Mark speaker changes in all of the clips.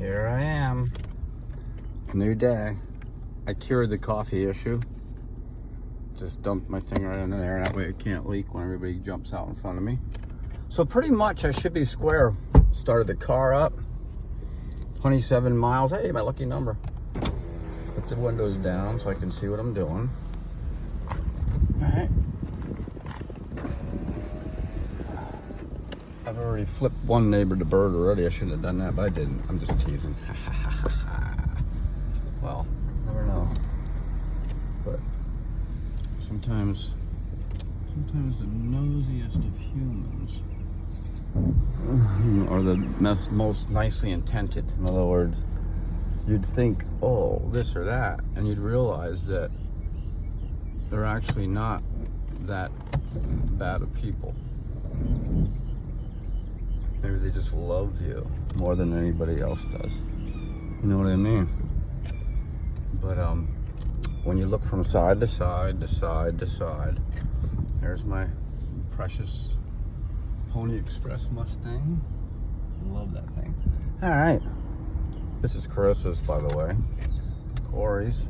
Speaker 1: Here I am. New day. I cured the coffee issue. Just dumped my thing right in there. That way it can't leak when everybody jumps out in front of me. So pretty much I should be square. Started the car up. 27 miles. Hey, my lucky number. Put the windows down so I can see what I'm doing. Alright. I've already flipped one neighbor to bird already. I shouldn't have done that, but I didn't. I'm just teasing. Well, never know. But sometimes the nosiest of humans are the most nicely intended. In other words, you'd think, oh, this or that, and you'd realize that they're actually not that bad of people. Maybe they just love you more than anybody else does. You know what I mean? But when you look from side to side to side to side, there's my precious Pony Express Mustang. Love that thing. All right. This is Carissa's, by the way. Corey's.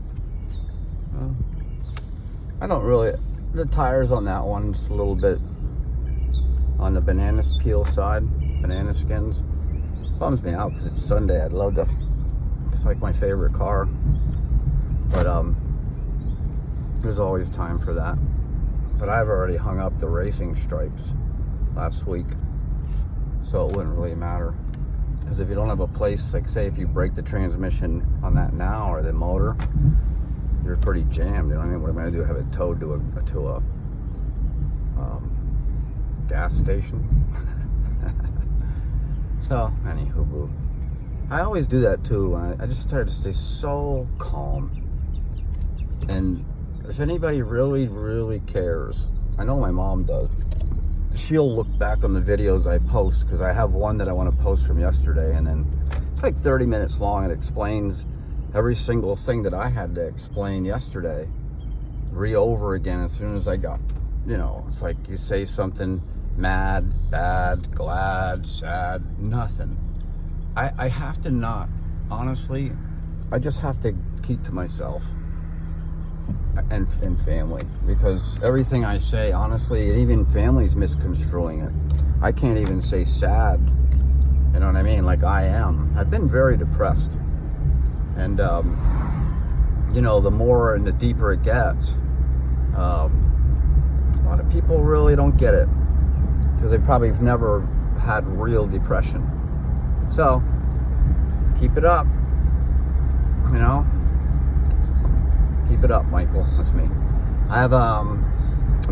Speaker 1: I don't really... The tires on that one's a little bit on the banana peel side. Banana skins. Bums me out because it's Sunday. I'd love to... It's like my favorite car. But there's always time for that. But I've already hung up the racing stripes last week, so it wouldn't really matter. Because if you don't have a place, like say if you break the transmission on that now or the motor, you're pretty jammed. You know what I mean? What am I gonna do? Have it towed to a gas station? So anywho, boo. I always do that too. I just try to stay so calm. And if anybody really cares, I know my mom does. She'll look back on the videos I post, because I have one that I want to post from yesterday, and then it's like 30 minutes long. It explains every single thing that I had to explain yesterday over again as soon as I got, you know, it's like you say something mad, bad, glad, sad, nothing. I have to not, honestly, I just have to keep to myself and family, because everything I say, honestly, even family's misconstruing it. I can't even say sad, you know what I mean? Like I am. I've been very depressed, and you know, the more and the deeper it gets, a lot of people really don't get it because they probably have never had real depression. So keep it up, you know. Keep it up, Michael. That's me. I have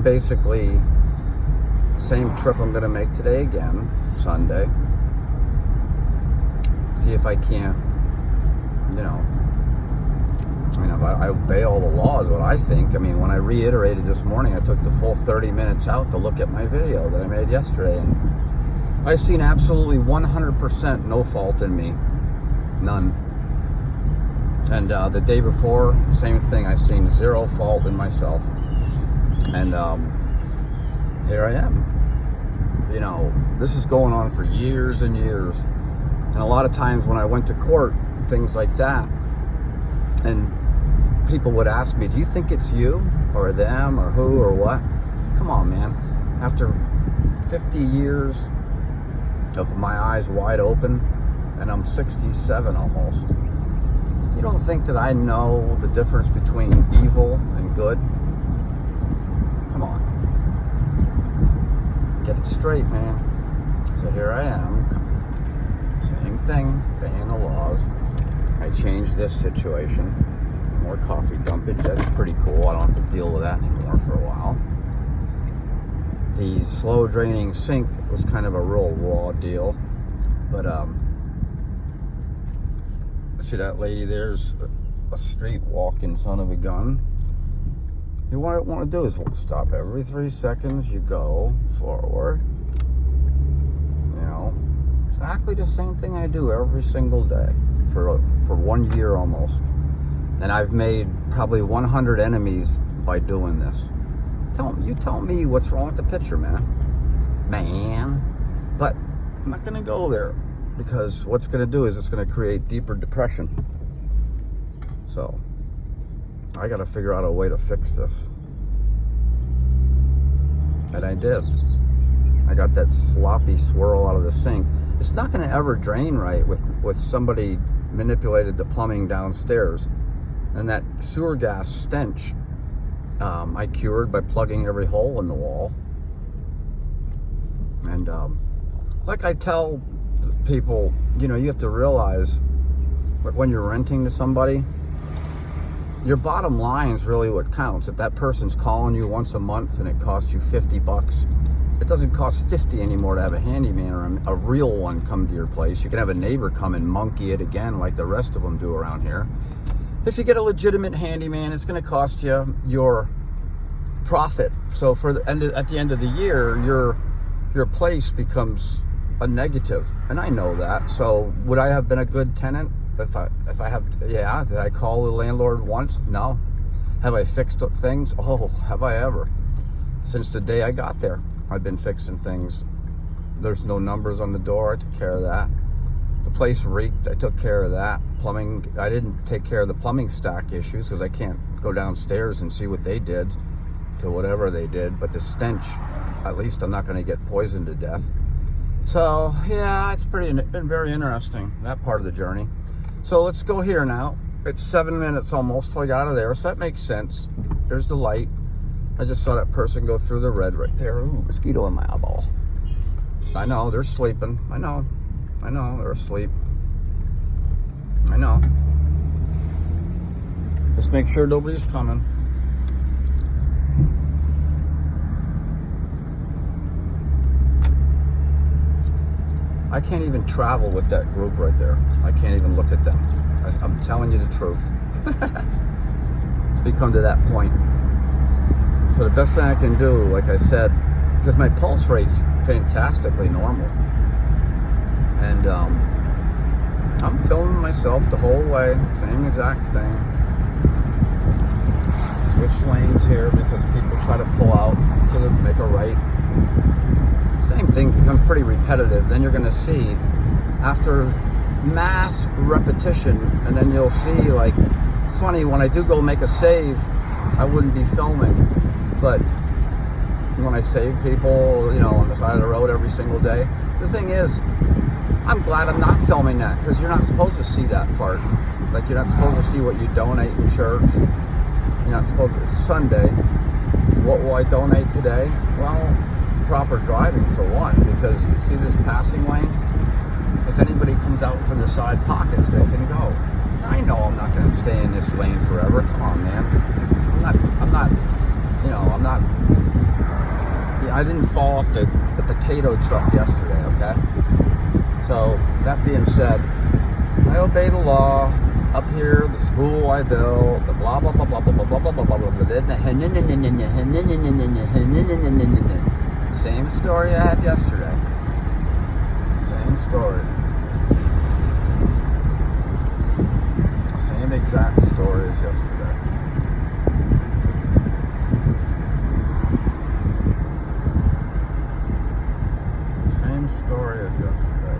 Speaker 1: basically same trip I'm gonna make today again, Sunday. See if I can't, you know, I mean, I obey all the laws, what I think. I mean, when I reiterated this morning, I took the full 30 minutes out to look at my video that I made yesterday, and I seen absolutely 100% no fault in me. None. And the day before, same thing. I've seen zero fault in myself. And here I am. You know, this is going on for years and years. And a lot of times when I went to court, things like that, and people would ask me, do you think it's you or them or who or what? Come on, man. After 50 years of my eyes wide open, and I'm 67 almost, you don't think that I know the difference between evil and good? Come on. Get it straight, man. So here I am. Same thing, obeying the laws. I changed this situation. More coffee dumpage. That's pretty cool. I don't have to deal with that anymore for a while. The slow draining sink was kind of a real raw deal. But, see that lady there's a street walking son of a gun. What I want to do is stop every 3 seconds. You go forward. You know, exactly the same thing I do every single day for 1 year almost. And I've made probably 100 enemies by doing this. You tell me what's wrong with the picture, man. But I'm not gonna go there. because what's going to do is it's going to create deeper depression. So I got to figure out a way to fix this. And I did. I got that sloppy swirl out of the sink. It's not going to ever drain right with somebody manipulated the plumbing downstairs. And that sewer gas stench, I cured by plugging every hole in the wall. And like I tell people, you know, you have to realize that when you're renting to somebody, your bottom line is really what counts. If that person's calling you once a month and it costs you $50, it doesn't cost $50 anymore to have a handyman or a real one come to your place. You can have a neighbor come and monkey it again like the rest of them do around here. If you get a legitimate handyman, it's going to cost you your profit. So at the end of the year, your place becomes a negative, and I know that. So would I have been a good tenant if I have? Yeah. Did I call the landlord once? No. Have I fixed things? Oh, have I ever? Since the day I got there, I've been fixing things. There's no numbers on the door. I took care of that. The place reeked. I took care of that. Plumbing. I didn't take care of the plumbing stack issues because I can't go downstairs and see what they did to whatever they did. But the stench, at least I'm not going to get poisoned to death. So yeah, it's been very interesting, that part of the journey. So let's go here now. It's 7 minutes almost till I got out of there, so that makes sense. There's the light. I just saw that person go through the red right there. Ooh, mosquito in my eyeball. I know, they're sleeping. I know, they're asleep. I know. Just make sure nobody's coming. I can't even travel with that group right there. I can't even look at them. I'm telling you the truth. It's become to that point. So the best thing I can do, like I said, because my pulse rate's fantastically normal. And I'm filming myself the whole way, same exact thing. Switch lanes here because people try to pull out to make a right. Same thing becomes pretty repetitive. Then you're going to see after mass repetition, and then you'll see, like, it's funny, when I do go make a save, I wouldn't be filming, but when I save people, you know, on the side of the road every single day, the thing is, I'm glad I'm not filming that, because you're not supposed to see that part. Like, you're not supposed to see what you donate in church. You're not supposed to. It's Sunday. What will I donate today? Well, proper driving for one, because see this passing lane? If anybody comes out from the side pockets, they can go. I know I'm not going to stay in this lane forever. Come on, man. I didn't fall off the potato truck yesterday, okay? So, that being said, I obey the law. Up here, the school I built, the blah, blah, blah, blah, blah, blah, blah, blah, blah, blah, blah, same story I had yesterday. Same story. Same exact story as yesterday. Same story as yesterday.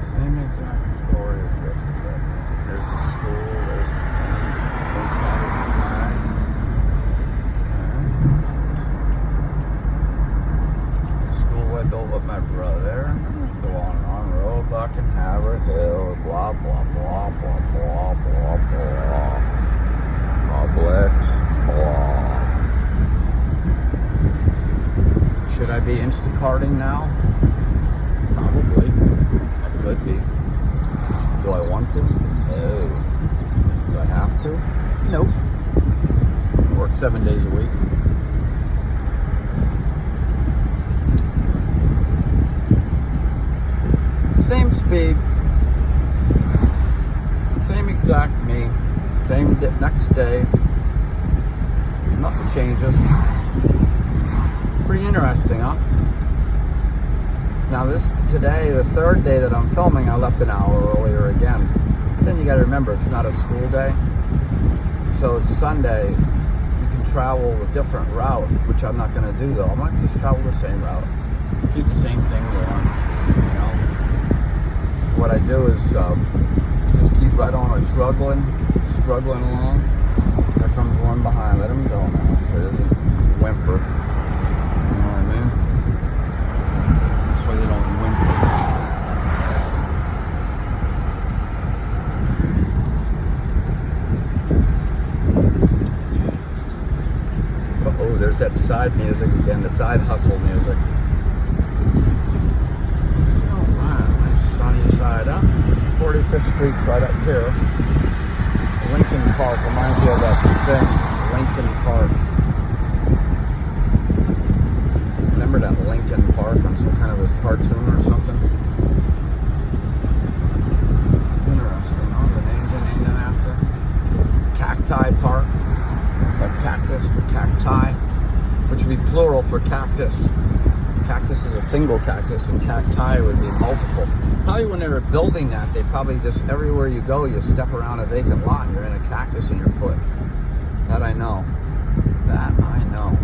Speaker 1: Same exact story as yesterday. There's the school, there's the thing. The school I built with my brother. Go on Roebuck and Haverhill, blah blah blah blah blah blah blah. Publix, blah. Should I be Instacarting now? Probably. I could be. Do I want to? No. Do I have to? Nope. Work 7 days a week. Same speed. Same exact me. Same next day. Nothing changes. Pretty interesting, huh? Now today, the third day that I'm filming, I left an hour earlier again. But then you gotta remember, it's not a school day. So it's Sunday. You can travel a different route, which I'm not going to do though. I'm going to just travel the same route. Keep the same thing going, you know. What I do is just keep right on struggling along. There comes one behind. Let him go now, so he doesn't whimper. You know what I mean? This way they don't whimper. Oh, there's that side music again, the side hustle music. Oh, wow, nice sunny side up. 45th Street's right up here. Lincoln Park reminds me of that thing, Lincoln Park. Remember that Lincoln Park on some kind of a cartoon or something? Interesting, huh? The names they named them after. Cacti Park. Like cactus, but cacti, which would be plural for cactus. Cactus is a single cactus, and cacti would be multiple. Probably when they were building that, they probably just, everywhere you go, you step around a vacant lot and you're in a cactus in your foot. That I know. That I know.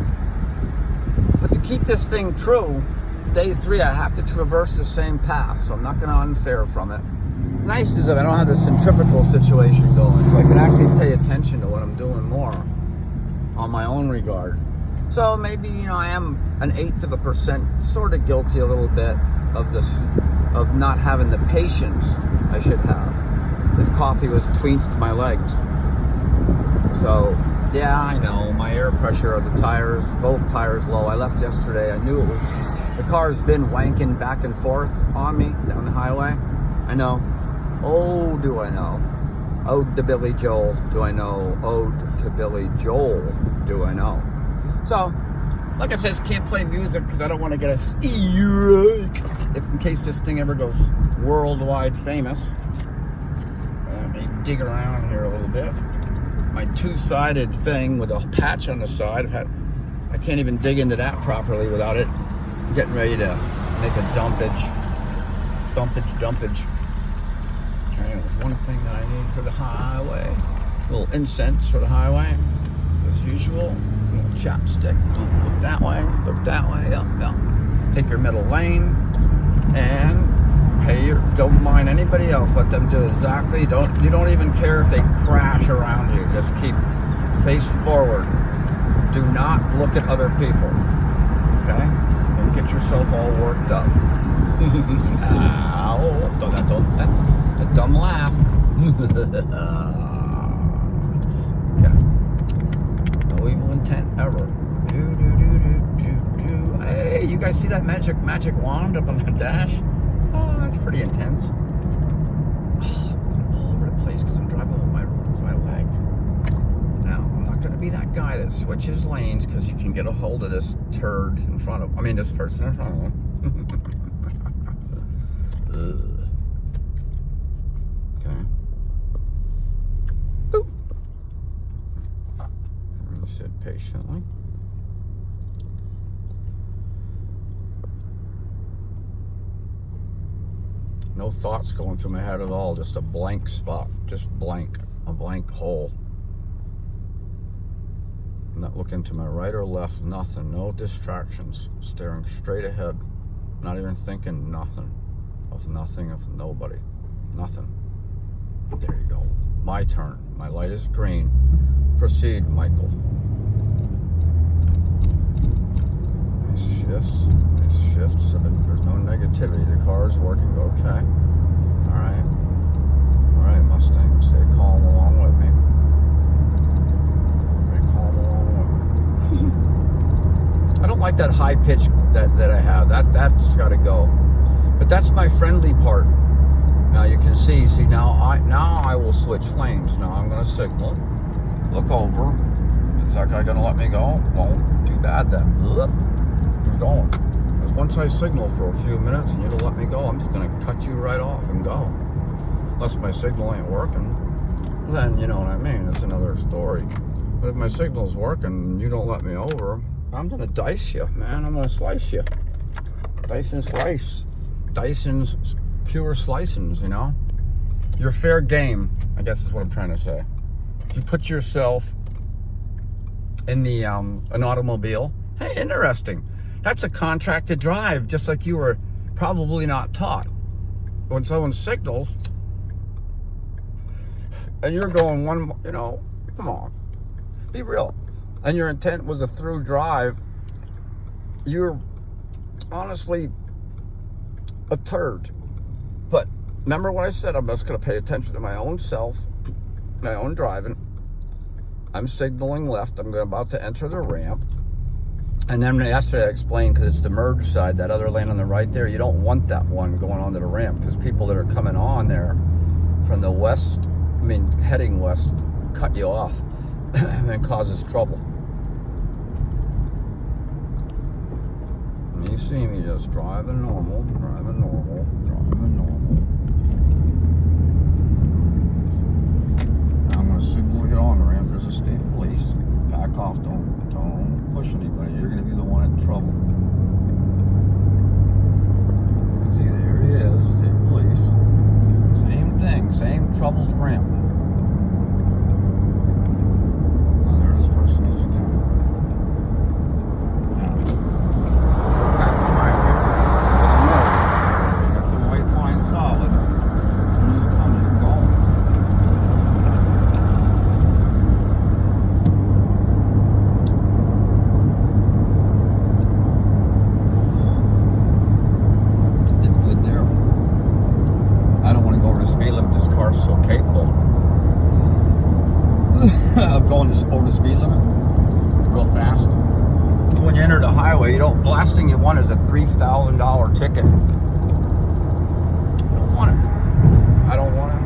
Speaker 1: But to keep this thing true, day 3, I have to traverse the same path, so I'm not going to unfare from it. Nice is that I don't have the centrifugal situation going, so I can actually pay attention to what I'm doing more on my own regard. So maybe, you know, I am an 1/8% sort of guilty a little bit of this, of not having the patience I should have if coffee was tweaked to my legs. So yeah, I know my air pressure of the tires, both tires low. I left yesterday. I knew it was, the car's been wanking back and forth on me down the highway. I know. Oh, do I know? Ode to Billy Joel, do I know? Ode to Billy Joel, do I know? So, like I said, can't play music because I don't want to get a strike if in case this thing ever goes worldwide famous. Let me dig around here a little bit. My 2-sided thing with a patch on the side, I can't even dig into that properly without it getting ready to make a dumpage. Okay, there's one thing that I need for the highway. A little incense for the highway, as usual. A little chapstick. Look that way, up. Take your middle lane, and don't mind anybody else. Let them do exactly. You don't even care if they crash around you. Just keep face forward. Do not look at other people. Okay? Don't get yourself all worked up. Ow! That's a dumb laugh. Okay. No evil intent ever. Hey, you guys see that magic wand up on the dash? Oh, that's pretty intense. Oh, I'm all over the place because I'm driving with my leg. Now, I'm not going to be that guy that switches lanes because you can get a hold of this turd in front of, this person in front of him. Okay. Boop. Let me sit patiently. No thoughts going through my head at all, just a blank spot, just blank, a blank hole. I'm not looking to my right or left, nothing, no distractions, staring straight ahead, not even thinking nothing, of nobody, nothing. There you go, my turn, my light is green. Proceed, Michael. Nice shifts. So there's no negativity. The car is working okay. All right, Mustang, stay calm along with me. I don't like that high pitch that I have. That's got to go. But that's my friendly part. Now you can see now I will switch lanes. Now I'm going to signal. Look over. Is that guy going to let me go? Well, too bad then. I'm going. Because once I signal for a few minutes and you don't let me go, I'm just going to cut you right off and go. Unless my signal ain't working, then you know what I mean. It's another story. But if my signal's working and you don't let me over, I'm going to dice you, man. I'm going to slice you. Dice and slice. Dyson's pure slicings, you know? You're fair game, I guess is what I'm trying to say. If you put yourself an automobile. Hey, interesting. That's a contracted drive, just like you were probably not taught. When someone signals, and you're going come on, be real. And your intent was a through drive, you're honestly a turd. But remember what I said, I'm just going to pay attention to my own self, my own driving. I'm signaling left. I'm about to enter the ramp. And then yesterday I explained, because it's the merge side, that other lane on the right there, you don't want that one going onto the ramp, because people that are coming on there from the west, heading west, cut you off and then causes trouble. And you see me just driving normal. I'm going to signal to get on the ramp. There's a state police. Back off. Don't push anybody. You're going to be the one in trouble. You can see there he is. State police. Same thing. Same troubled ramp. Now there this person is again. Got the white line solid. Who's coming and going? So capable of going over the speed limit real fast. When you enter the highway, the last thing you want is a $3,000 ticket. You don't want it. I don't want it.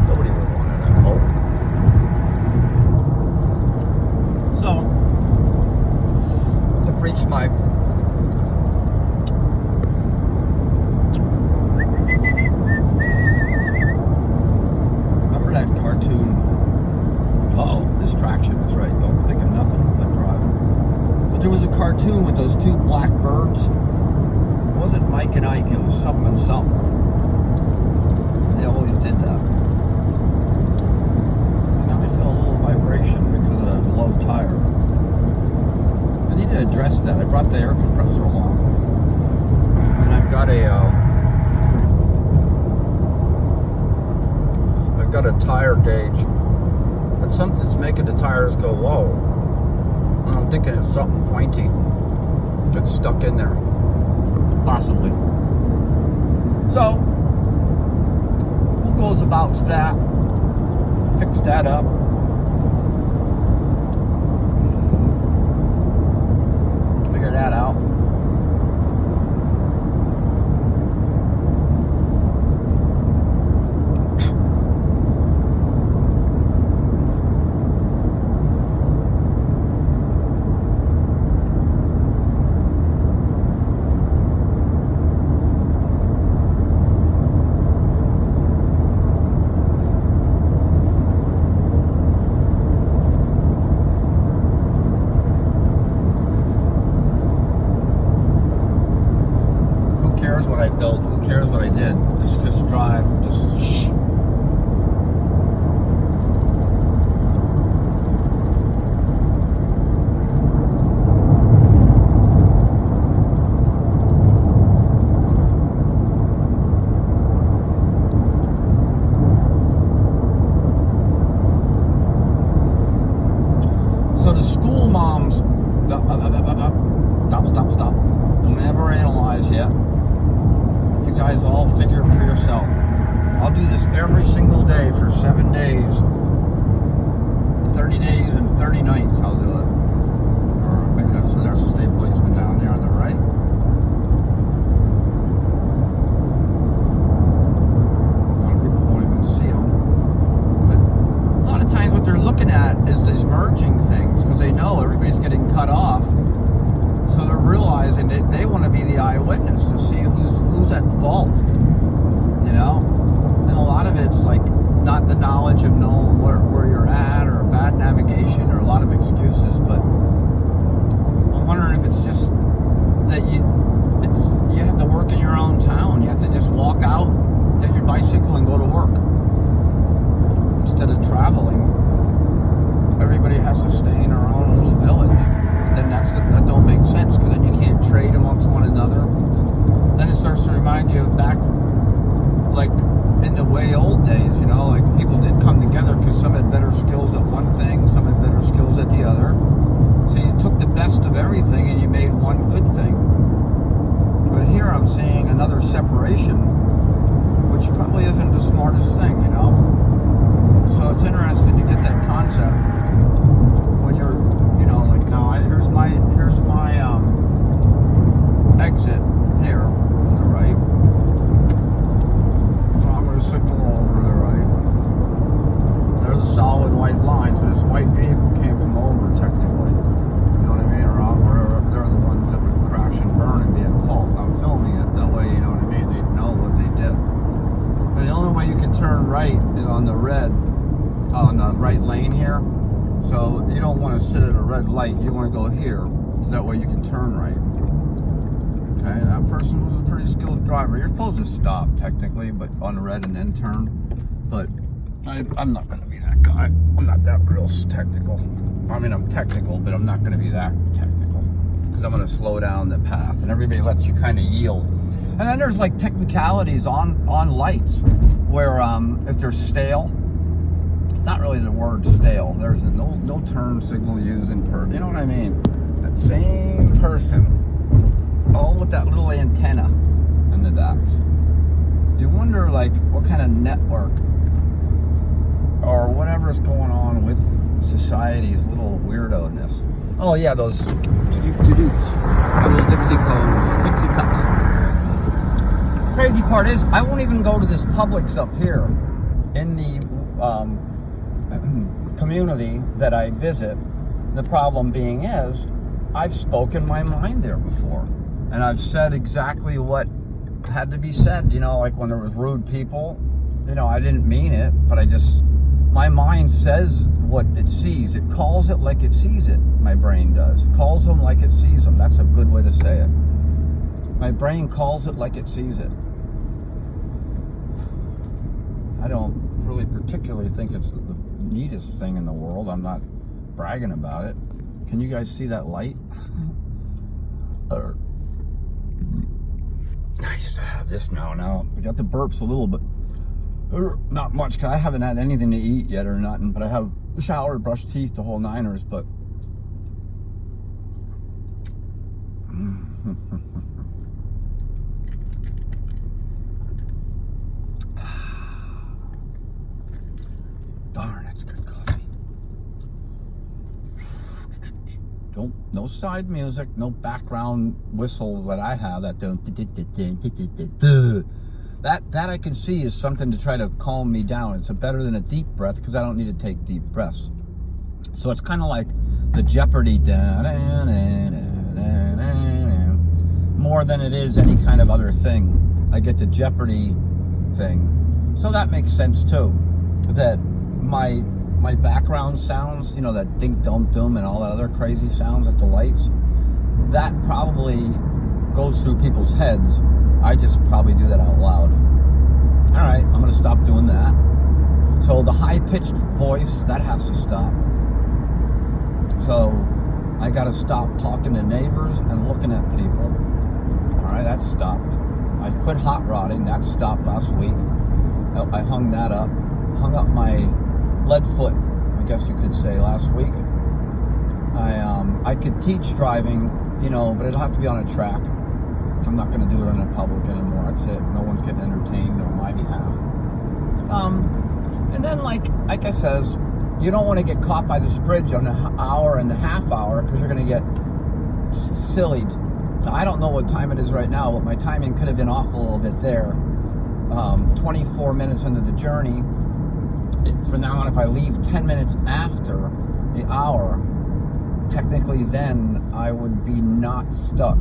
Speaker 1: Nobody would want it, I hope. So, I've reached my distraction is right. Don't think of nothing but driving. But there was a cartoon with those two black birds. It wasn't Mike and Ike. It was something and something. They always did that. And now I feel a little vibration because of the low tire. I need to address that. I brought the air compressor along, and I've got a tire gauge. But something's making the tires go low. And I'm thinking it's something pointy that's stuck in there. Possibly. So, who goes about that? Fix that up. Figure that out. What I built, who cares what I did? Just drive, shh. So the school moms, stop. Don't ever analyze yet. You guys all figure it for yourself. I'll do this every single day for 7 days, 30 days and 30 nights. I'll do it. Or maybe that's, so there's a state policeman down there on the right. A lot of people won't even see them. But a lot of times what they're looking at is these merging things, because they know everybody's getting cut off. So they're realizing that they want to be the eyewitness to see who's at fault, and a lot of it's like not the knowledge of knowing where you're at, or bad navigation, or a lot of excuses, but I'm wondering if it's just that you have to work in your own town. You have to just walk out, get your bicycle, and go to work instead of traveling. Everybody has to stay in their own remind you back, like, in the way old days, you know, like people did come together because some had better skills at one thing, some had better skills at the other. So you took the best of everything and you made one good thing. But here I'm seeing another separation, which probably isn't the smartest thing, you know? So it's interesting to get that concept when you're, you know, like, now here's my exit here on the right. So I'm going to signal over to the right. There's a solid white line, so this white vehicle can't come over technically. You know what I mean? Or they're the ones that would crash and burn and be at fault. I'm filming it that way, you know what I mean? They'd know what they did. But the only way you can turn right is on the red, on the right lane here. So you don't want to sit at a red light. You want to go here. So that way you can turn right. Okay, that person was a pretty skilled driver. You're supposed to stop technically, but on the red and then turn. But I'm not going to be that guy. I'm not that real technical. I mean, I'm technical, but I'm not going to be that technical because I'm going to slow down the path, and everybody lets you kind of yield. And then there's like technicalities on lights where if they're stale, it's not really the word stale. There's no turn signal used in you know what I mean? That same person, all with that little antenna in the back. You wonder like what kind of network or whatever's going on with society's little weirdo-ness. Oh yeah, those little Dixie cups. Crazy part is, I won't even go to this Publix up here in the community that I visit. The problem being is, I've spoken my mind there before. And I've said exactly what had to be said. You know, like when there was rude people, you know, I didn't mean it, but my mind says what it sees. It calls it like it sees it. My brain does. It calls them like it sees them. That's a good way to say it. My brain calls it like it sees it. I don't really particularly think it's the neatest thing in the world. I'm not bragging about it. Can you guys see that light? Nice to have this now. Now, we got the burps a little bit. Not much, because I haven't had anything to eat yet or nothing, but I have showered, brushed teeth, the whole niners, but... Darn, that's good coffee. No side music, no background whistle that I have that don't... That I can see is something to try to calm me down. It's better than a deep breath because I don't need to take deep breaths. So it's kind of like the Jeopardy more than it is any kind of other thing. I get the Jeopardy thing. So that makes sense too. That my background sounds, you know, that dink dum dum and all that other crazy sounds at the lights, that probably goes through people's heads. I just probably do that out loud. All right, I'm going to stop doing that. So the high-pitched voice, that has to stop. So I got to stop talking to neighbors and looking at people. All right, that stopped. I quit hot rodding. That stopped last week. I hung that up. Hung up my lead foot, I guess you could say, last week. I could teach driving, you know, but it'll have to be on a track. I'm not going to do it in public anymore. That's it. No one's getting entertained on my behalf. And then, like I says, you don't want to get caught by this bridge on an hour and a half hour because you're going to get sillied. Now, I don't know what time it is right now, but my timing could have been off a little bit there. 24 minutes into the journey. From now on, if I leave 10 minutes after the hour, technically then I would be not stuck.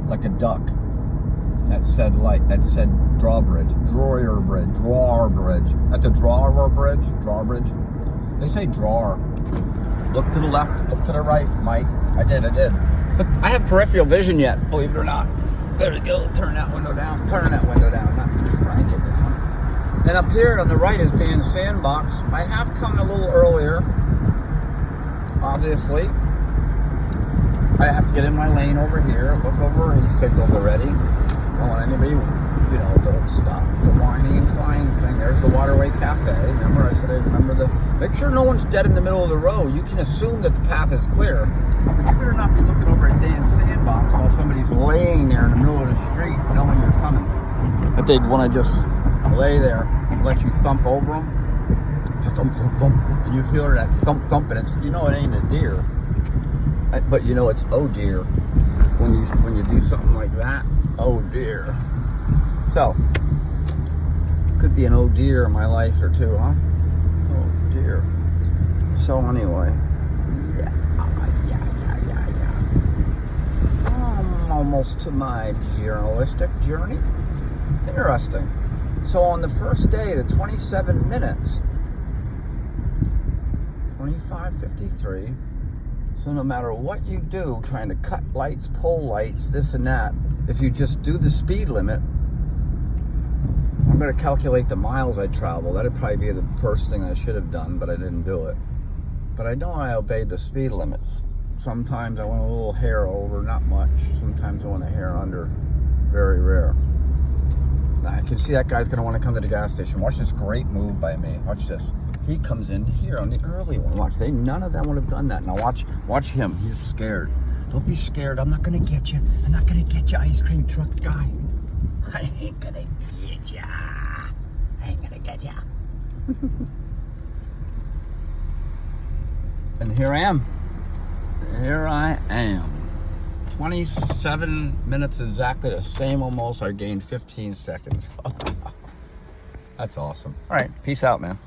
Speaker 1: Like a duck. That said drawbridge. At the drawbridge. They say drawer. Look to the left, look to the right, Mike. I did. But I have peripheral vision yet, believe it or not. There we go. Turn that window down. Not crank it down. Then up here on the right is Dan's Sandbox. I have come a little earlier, obviously. I have to get in my lane over here. Look over, he signaled already. Don't want anybody, don't stop the whining and crying thing. There's the Waterway Cafe. Remember, I said I remember make sure no one's dead in the middle of the road. You can assume that the path is clear. But you better not be looking over at Dan's sandbox while somebody's laying there in the middle of the street knowing you're coming. But they'd want to just lay there, let you thump over them. Thump, thump, thump. And you hear that thump, thump, and it ain't a deer. But it's oh dear. When you do something like that, oh dear. So, could be an oh dear in my life or two, huh? Oh dear. So anyway, yeah. I'm almost to my journalistic journey. Interesting. So on the first day, the 27 minutes, 25:53. So no matter what you do, trying to cut lights, pull lights, this and that, if you just do the speed limit, I'm going to calculate the miles I travel. That'd probably be the first thing I should have done, but I didn't do it. But I know I obeyed the speed limits. Sometimes I went a little hair over, not much. Sometimes I went a hair under. Very rare. I can see that guy's going to want to come to the gas station. Watch this great move by me. Watch this. He comes in here on the early one. Watch. None of them would have done that. Now watch him. He's scared. Don't be scared. I'm not going to get you. I'm not going to get you, ice cream truck guy. I ain't going to get ya. I ain't going to get ya. And here I am. Here I am. 27 minutes exactly the same almost. I gained 15 seconds. That's awesome. All right. Peace out, man.